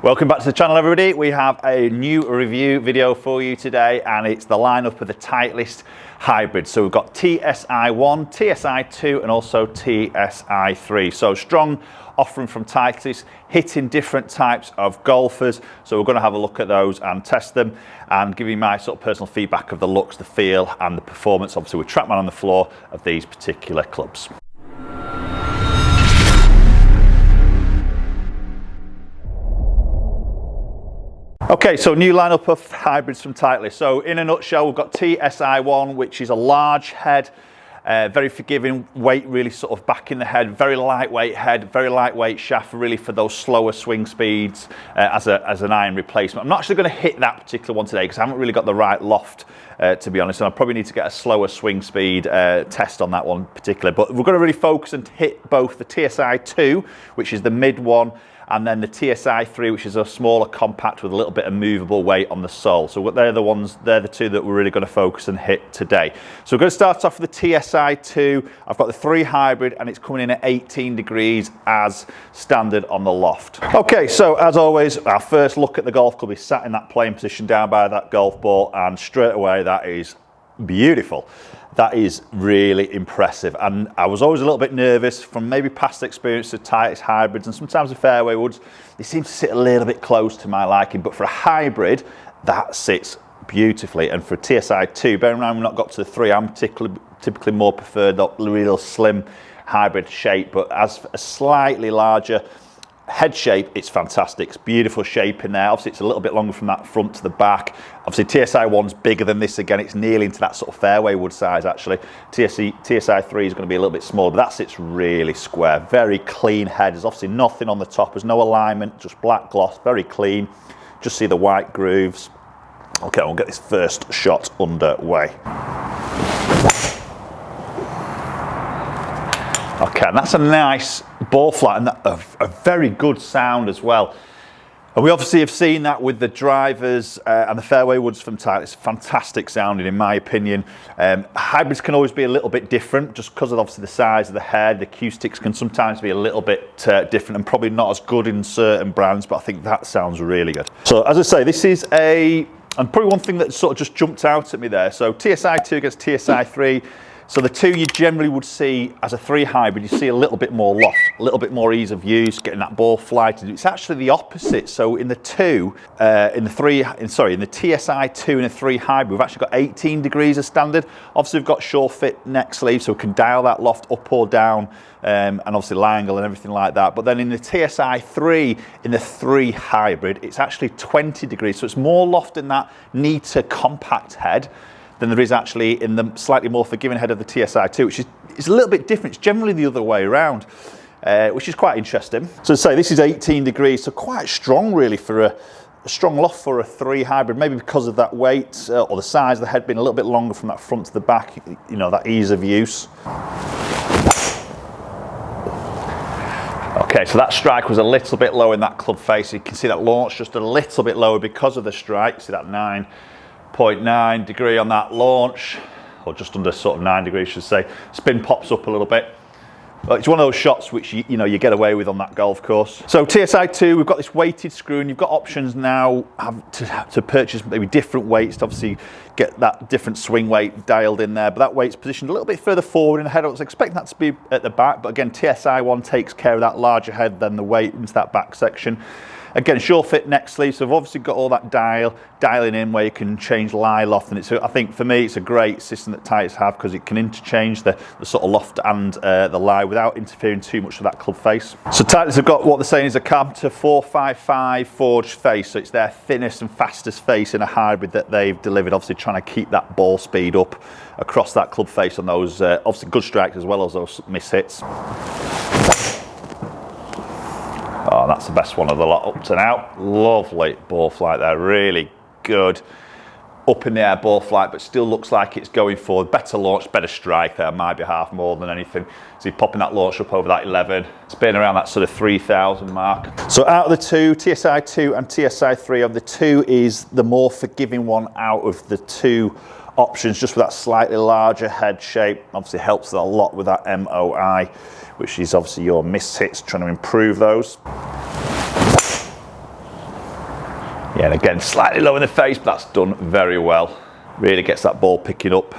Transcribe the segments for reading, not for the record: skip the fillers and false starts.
Welcome back to the channel, everybody. We have a new review video for you today, and it's the lineup of the Titleist Hybrids. So we've got TSi1, TSi2 and also TSi3. So strong offering from Titleist, hitting different types of golfers. So we're going to have a look at those and test them and give you my sort of personal feedback of the looks, the feel and the performance, obviously with TrackMan on the floor, of these particular clubs. Okay, so new lineup of hybrids from Titleist. So in a nutshell, we've got TSi1, which is a large head, very forgiving, weight really sort of back in the head, very lightweight head, very lightweight shaft, really for those slower swing speeds as an iron replacement. I'm not actually going to hit that particular one today because I haven't really got the right loft, to be honest, and I probably need to get a slower swing speed test on that one particularly. But we're going to really focus and hit both the TSi2, which is the mid one, and then the TSi3, which is a smaller compact with a little bit of movable weight on the sole. So they're the two that we're really going to focus and hit today. So we're going to start off with the TSi2. I've got the 3 hybrid and it's coming in at 18 degrees as standard on the loft. Okay, so as always, our first look at the golf club is sat in that playing position down by that golf ball, and straight away that is beautiful. That is really impressive, and I was always a little bit nervous from maybe past experience of Titleist hybrids and sometimes the fairway woods. They seem to sit a little bit close to my liking, but for a hybrid that sits beautifully. And for a TSi2, bearing in mind we've not got to the 3, I'm typically more preferred that real slim hybrid shape, but as a slightly larger head shape, it's fantastic. It's beautiful shape in there. Obviously it's a little bit longer from that front to the back. Obviously TSi1's bigger than this. Again, it's nearly into that sort of fairway wood size actually. TSi3 is going to be a little bit smaller, but that sits really square. Very clean head. There's obviously nothing on the top. There's no alignment, just black gloss, very clean. Just see the white grooves. Okay, we'll get this first shot underway. Okay, and that's a nice ball flight and a very good sound as well. And we obviously have seen that with the drivers and the fairway woods from Titleist. Fantastic sounding in my opinion. Hybrids can always be a little bit different just because of obviously the size of the head. The acoustics can sometimes be a little bit different and probably not as good in certain brands, but I think that sounds really good. So as I say, this is and probably one thing that sort of just jumped out at me there. So TSi2 against TSi3. So the two you generally would see as a 3 hybrid, you see a little bit more loft, a little bit more ease of use, getting that ball flight. It's actually the opposite. So in the TSi2 and the 3 hybrid, we've actually got 18 degrees as standard. Obviously we've got sure fit neck sleeve, so we can dial that loft up or down, and obviously lie angle and everything like that. But then in the TSi3, in the 3 hybrid, it's actually 20 degrees. So it's more loft in that neater compact head than there is actually in the slightly more forgiving head of the TSi2, which is a little bit different. It's generally the other way around, which is quite interesting. So to say, this is 18 degrees, so quite strong really for a strong loft for a 3 hybrid, maybe because of that weight or the size of the head being a little bit longer from that front to the back, you know, that ease of use. Okay, so that strike was a little bit low in that club face. You can see that launch just a little bit lower because of the strike. See that 9.9 degree on that launch, or just under sort of 9 degrees, should say. Spin pops up a little bit. But it's one of those shots which you know you get away with on that golf course. So TSi2, we've got this weighted screw, and you've got options now to purchase maybe different weights to obviously get that different swing weight dialed in there. But that weight's positioned a little bit further forward in the head. I was expecting that to be at the back, but again, TSi1 takes care of that larger head than the weight into that back section. Again, sure fit neck sleeve, so I've obviously got all that dialing in where you can change lie loft, and I think for me it's a great system that Titleist have because it can interchange the sort of loft and the lie without interfering too much with that club face. So Titleist have got what they're saying is a Carpenter 455 forged face, so it's their thinnest and fastest face in a hybrid that they've delivered, obviously trying to keep that ball speed up across that club face on those obviously good strikes as well as those miss hits. Oh, that's the best one of the lot up to now. Lovely ball flight there, really good. Up in the air ball flight, but still looks like it's going forward. Better launch, better strike there on my behalf more than anything. So you're popping that launch up over that 11. It's been around that sort of 3,000 mark. So out of the two, TSi2 and TSi3, of the two is the more forgiving one out of the two options, just with that slightly larger head shape. Obviously helps a lot with that MOI, which is obviously your miss hits, trying to improve those. Yeah, and again, slightly low in the face, but that's done very well. Really gets that ball picking up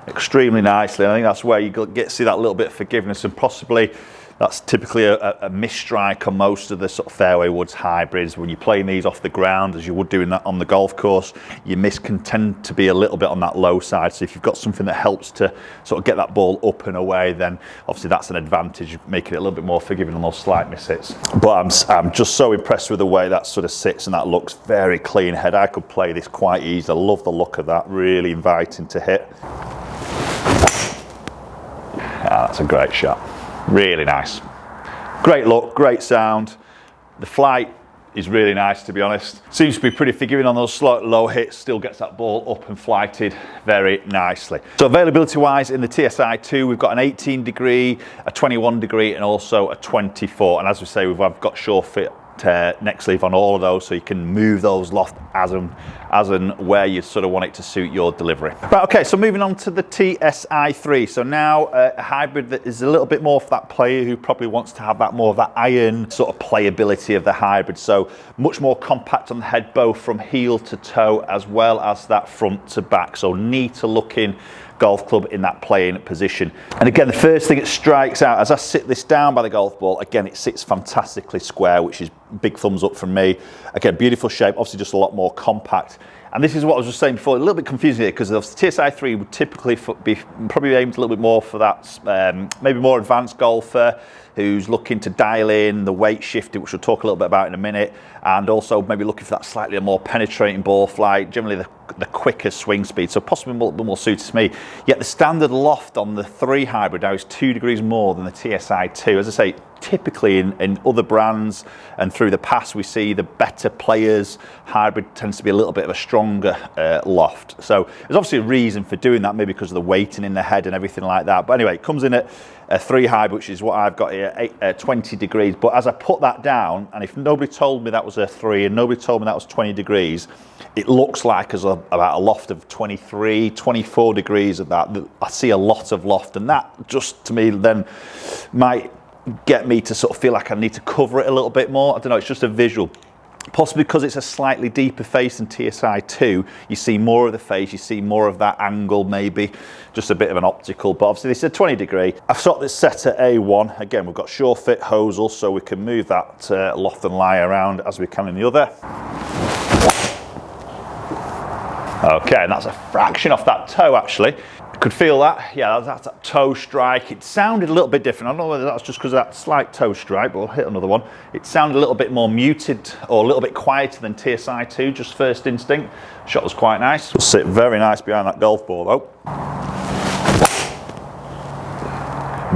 extremely nicely. I think that's where you get to see that little bit of forgiveness, and possibly that's typically a misstrike on most of the sort of fairway woods hybrids. When you're playing these off the ground, as you would do in that on the golf course, your miss can tend to be a little bit on that low side. So if you've got something that helps to sort of get that ball up and away, then obviously that's an advantage, making it a little bit more forgiving on those slight miss hits. But I'm just so impressed with the way that sort of sits, and that looks very clean head. I could play this quite easy. I love the look of that, really inviting to hit. That's a great shot. Really nice. Great look, great sound. The flight is really nice, to be honest. Seems to be pretty forgiving on those low hits, still gets that ball up and flighted very nicely. So availability wise in the TSi2, we've got an 18 degree, a 21 degree, and also a 24. And as we say, we've got sure fit neck sleeve on all of those, so you can move those loft as and where you sort of want it to suit your delivery. Right, okay, so moving on to the TSi3. So now a hybrid that is a little bit more for that player who probably wants to have that more of that iron sort of playability of the hybrid. So much more compact on the head, both from heel to toe as well as that front to back. So neater looking golf club in that playing position. And again, the first thing that strikes out as I sit this down by the golf ball, again, it sits fantastically square, which is big thumbs up from me. Again, beautiful shape, obviously just a lot more compact. And this is what I was just saying before, a little bit confusing here, because the TSi3 would typically be probably aimed a little bit more for that maybe more advanced golfer who's looking to dial in the weight shifting, which we'll talk a little bit about in a minute, and also maybe looking for that slightly more penetrating ball flight, generally the quicker swing speed, so possibly more suited to me. Yet the standard loft on the 3 hybrid now is 2 degrees more than the TSi2. As I say, typically in other brands and through the past, we see the better players hybrid tends to be a little bit of a stronger loft. So there's obviously a reason for doing that, maybe because of the weighting in the head and everything like that. But anyway, it comes in at a 3 hybrid, which is what I've got here, 20 degrees. But as I put that down, and if nobody told me that was a 3 and nobody told me that was 20 degrees, it looks like as about a loft of 23, 24 degrees of that. I see a lot of loft, and that just to me then might get me to sort of feel like I need to cover it a little bit more. I don't know, it's just a visual. Possibly because it's a slightly deeper face than TSi2, you see more of the face, you see more of that angle, maybe just a bit of an optical. But obviously this is a 20 degree. I've got this set at A1. Again, we've got sure fit hosel, so we can move that loft and lie around as we can in the other. Okay, and that's a fraction off that toe actually. Could feel that, yeah, that's that toe strike. It sounded a little bit different. I don't know whether that's just because of that slight toe strike, but we'll hit another one. It sounded a little bit more muted or a little bit quieter than TSi2, just first instinct. Shot was quite nice. It'll sit very nice behind that golf ball though.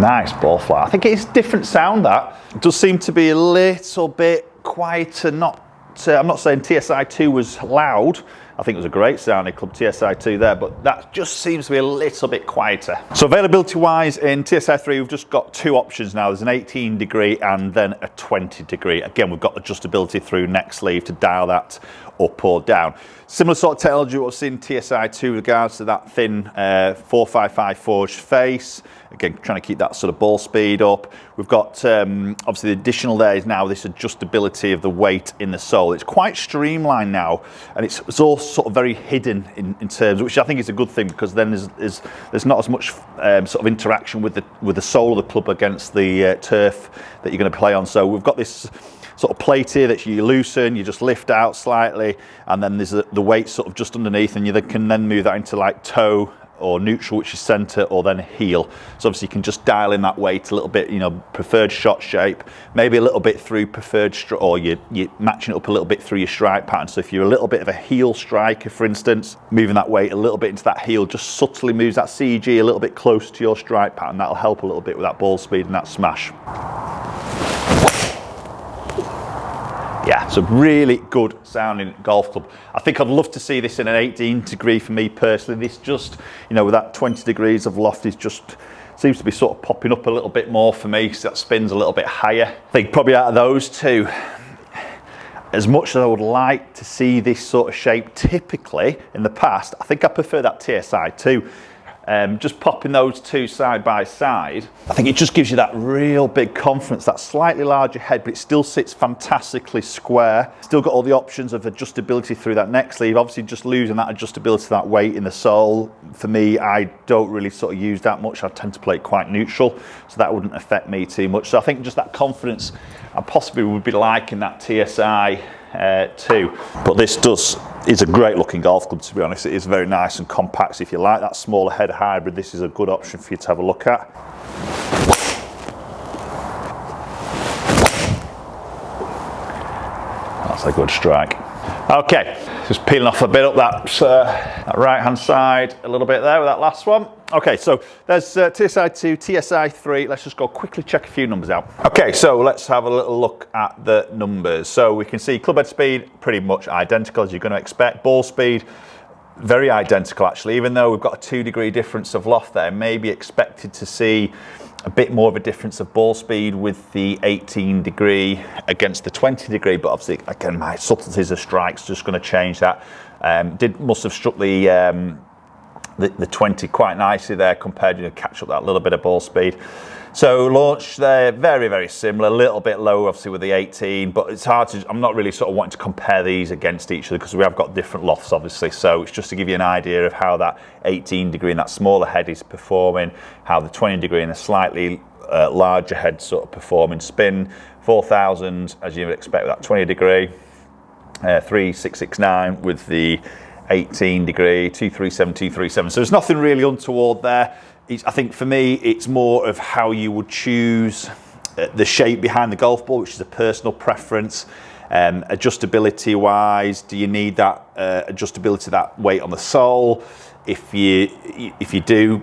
Nice ball flight. I think it's a different sound that. It does seem to be a little bit quieter, I'm not saying TSi2 was loud. I think it was a great sounding club TSi2 there, but that just seems to be a little bit quieter. So availability wise in TSi3, we've just got 2 options now. There's an 18 degree and then a 20 degree. Again, we've got adjustability through neck sleeve to dial that up or down. Similar sort of technology what we've seen in TSi2 with regards to that thin 455 forged face. Again, trying to keep that sort of ball speed up. We've got, obviously the additional there is now this adjustability of the weight in the sole. It's quite streamlined now, and it's all sort of very hidden in terms, which I think is a good thing, because then there's not as much sort of interaction with the sole of the club against the turf that you're going to play on. So we've got this sort of plate here that you loosen, you just lift out slightly, and then there's the weight sort of just underneath, and you can then move that into like toe or neutral, which is center, or then heel. So obviously you can just dial in that weight a little bit, you know, preferred shot shape, maybe a little bit through preferred or you're matching it up a little bit through your strike pattern. So if you're a little bit of a heel striker, for instance, moving that weight a little bit into that heel just subtly moves that CG a little bit close to your strike pattern. That'll help a little bit with that ball speed and that smash. Yeah, it's a really good sounding golf club. I think I'd love to see this in an 18 degree for me personally. This just, you know, with that 20 degrees of loft is just, seems to be sort of popping up a little bit more for me, so that spins a little bit higher. I think probably out of those two, as much as I would like to see this sort of shape typically in the past, I think I prefer that TSi2. Just popping those two side by side, I think it just gives you that real big confidence, that slightly larger head, but it still sits fantastically square. Still got all the options of adjustability through that neck sleeve. Obviously just losing that adjustability, that weight in the sole, for me, I don't really sort of use that much. I tend to play it quite neutral, so that wouldn't affect me too much. So I think just that confidence, I possibly would be liking that TSi 2. But this is a great looking golf club, to be honest. It is very nice and compact. So if you like that smaller head hybrid, this is a good option for you to have a look at. That's a good strike. Okay, just peeling off a bit up that right hand side a little bit there with that last one. Okay, so there's TSi2 TSi3. Let's just go quickly check a few numbers out. Okay, so let's have a little look at the numbers. So we can see clubhead speed pretty much identical as you're going to expect. Ball speed very identical actually, even though we've got a 2-degree difference of loft there. Maybe expected to see a bit more of a difference of ball speed with the 18-degree against the 20-degree, but obviously again my subtleties of strikes just going to change that. Must have struck the 20 quite nicely there compared to catch up that little bit of ball speed. So launch there, very, very similar, a little bit lower obviously with the 18, but it's hard to, I'm not really sort of wanting to compare these against each other because we have got different lofts obviously. So it's just to give you an idea of how that 18-degree and that smaller head is performing, how the 20-degree and a slightly larger head sort of performing. Spin 4,000 as you would expect with that 20-degree, 3,669 with the 18-degree, 237, 237. So there's nothing really untoward there. I think for me, it's more of how you would choose the shape behind the golf ball, which is a personal preference. Adjustability wise, do you need that adjustability, that weight on the sole? If you do,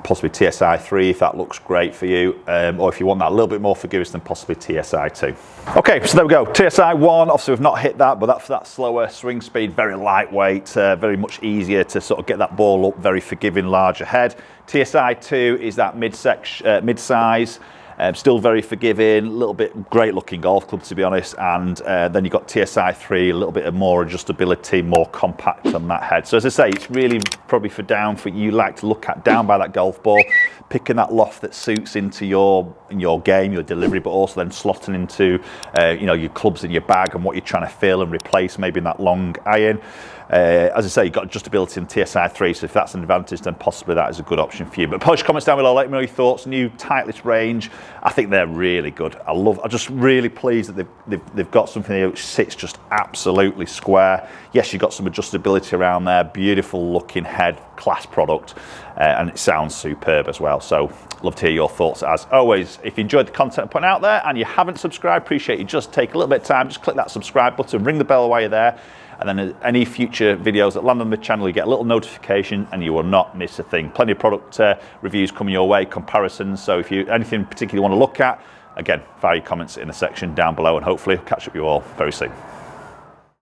possibly TSi3 if that looks great for you, or if you want that a little bit more forgiving, then possibly TSi2. Okay, so there we go. TSi1, obviously we've not hit that, but that's that slower swing speed, very lightweight, very much easier to sort of get that ball up, very forgiving, larger head. TSi2 is that mid-size. Still very forgiving, a little bit great looking golf club to be honest, and then you've got TSi3, a little bit of more adjustability, more compact on that head. So as I say, it's really probably for you like to look at down by that golf ball, picking that loft that suits into your game, your delivery, but also then slotting into your clubs in your bag and what you're trying to fill and replace maybe in that long iron. As I say, you've got adjustability in TSi3, so if that's an advantage, then possibly that is a good option for you. But post your comments down below, let me know your thoughts. New Titleist range, I think they're really good. I'm just really pleased that they've got something here which sits just absolutely square. Yes, you've got some adjustability around there, beautiful looking head, class product, and it sounds superb as well. So love to hear your thoughts as always. If you enjoyed the content I'm putting out there and you haven't subscribed, appreciate you just take a little bit of time, just click that subscribe button, ring the bell while you're there. And then any future videos that land on the channel, you get a little notification and you will not miss a thing. Plenty of product reviews coming your way, comparisons. So if you anything particularly want to look at, again, fire your comments in the section down below and hopefully I'll catch up with you all very soon.